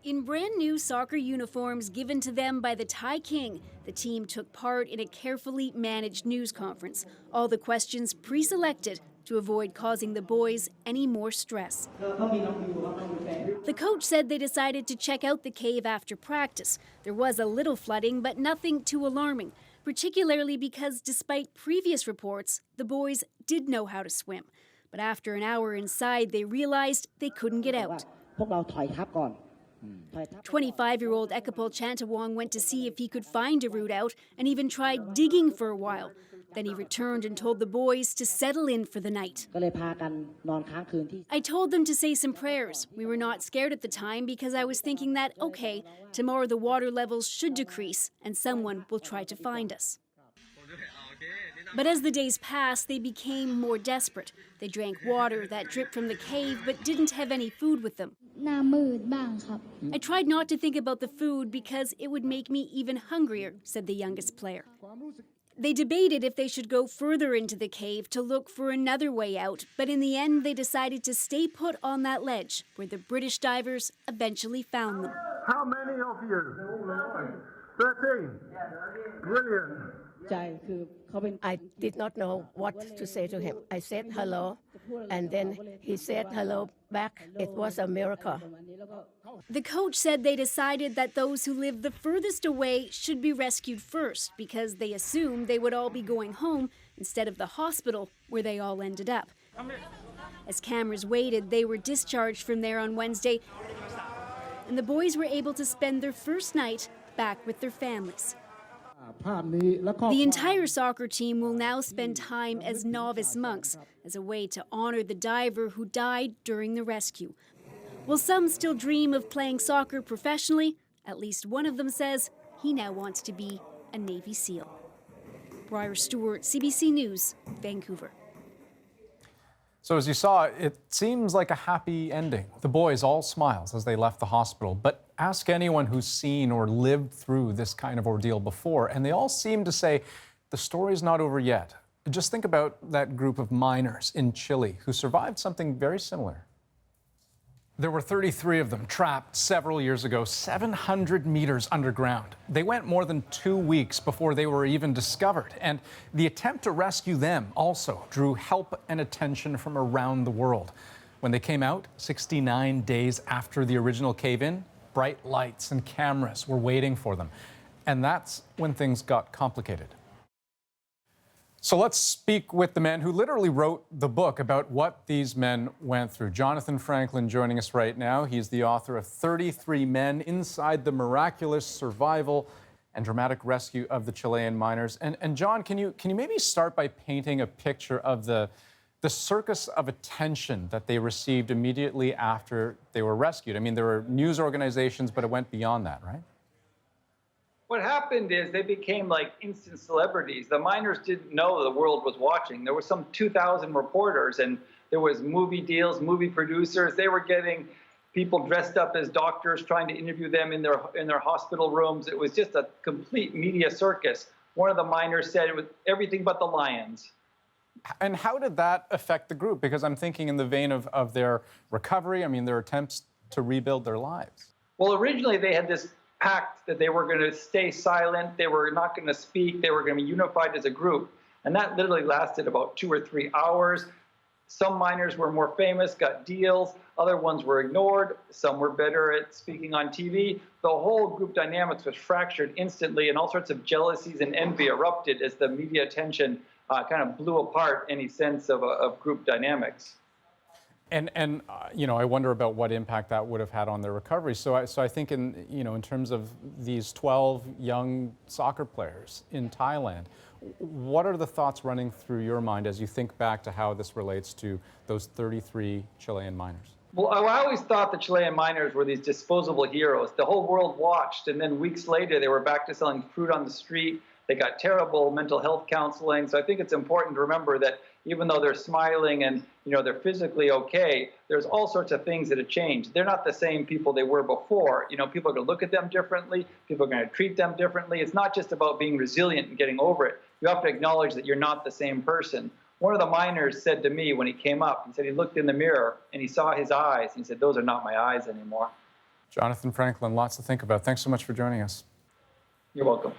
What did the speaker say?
In brand new soccer uniforms given to them by the Thai king, the team took part in a carefully managed news conference. All the questions pre-selected to avoid causing the boys any more stress. The coach said they decided to check out the cave after practice. There was a little flooding, but nothing too alarming, particularly because despite previous reports, the boys did know how to swim. But after an hour inside, they realized they couldn't get out. 25-year-old Ekapol Chantawong went to see if he could find a route out and even tried digging for a while. Then he returned and told the boys to settle in for the night. I told them to say some prayers. We were not scared at the time because I was thinking that, okay, tomorrow the water levels should decrease and someone will try to find us. But as the days passed, they became more desperate. They drank water that dripped from the cave but didn't have any food with them. I tried not to think about the food because it would make me even hungrier, said the youngest player. They debated if they should go further into the cave to look for another way out, but in the end they decided to stay put on that ledge, where the British divers eventually found them. How many of you? 13. Brilliant. I did not know what to say to him. I said hello, and then he said hello back. It was a miracle. The coach said they decided that those who lived the furthest away should be rescued first because they assumed they would all be going home instead of the hospital where they all ended up. As cameras waited, they were discharged from there on Wednesday, and the boys were able to spend their first night back with their families. The entire soccer team will now spend time as novice monks as a way to honor the diver who died during the rescue. While some still dream of playing soccer professionally, at least one of them says he now wants to be a Navy SEAL. Briar Stewart, CBC News, Vancouver. So as you saw, it seems like a happy ending. The boys all smiles as they left the hospital. But ask anyone who's seen or lived through this kind of ordeal before, and they all seem to say the story's not over yet. Just think about that group of miners in Chile who survived something very similar. There were 33 of them trapped several years ago, 700 meters underground. They went more than 2 weeks before they were even discovered. And the attempt to rescue them also drew help and attention from around the world. When they came out, 69 days after the original cave-in, bright lights and cameras were waiting for them. And that's when things got complicated. So let's speak with the man who literally wrote the book about what these men went through. Jonathan Franklin joining us right now. He's the author of 33 Men Inside the Miraculous Survival and Dramatic Rescue of the Chilean Miners. And John, can you maybe start by painting a picture of the circus of attention that they received immediately after they were rescued? I mean, there were news organizations, but it went beyond that, right? What happened is they became like instant celebrities. The miners didn't know the world was watching. There were some 2,000 reporters, and there was movie deals, movie producers. They were getting people dressed up as doctors, trying to interview them in their hospital rooms. It was just a complete media circus. One of the miners said it was everything but the lions. And how did that affect the group? Because I'm thinking in the vein of their recovery, I mean, their attempts to rebuild their lives. Well, originally they had this pact that they were going to stay silent, they were not going to speak, they were going to be unified as a group. And that literally lasted about 2 or 3 hours. Some miners were more famous, got deals, other ones were ignored, some were better at speaking on TV. The whole group dynamics was fractured instantly, and all sorts of jealousies and envy erupted as the media attention kind of blew apart any sense of group dynamics. And you know, I wonder about what impact that would have had on their recovery. So I think in terms of these 12 young soccer players in Thailand, what are the thoughts running through your mind as you think back to how this relates to those 33 Chilean miners? Well, I always thought the Chilean miners were these disposable heroes. The whole world watched, and then weeks later they were back to selling fruit on the street. They got terrible mental health counseling. So I think it's important to remember that even though they're smiling and they're physically okay, there's all sorts of things that have changed. They're not the same people they were before. People are going to look at them differently. People are going to treat them differently. It's not just about being resilient and getting over it. You have to acknowledge that you're not the same person. One of the miners said to me when he came up, he said he looked in the mirror and he saw his eyes. And he said, "Those are not my eyes anymore." Jonathan Franklin, lots to think about. Thanks so much for joining us. You're welcome.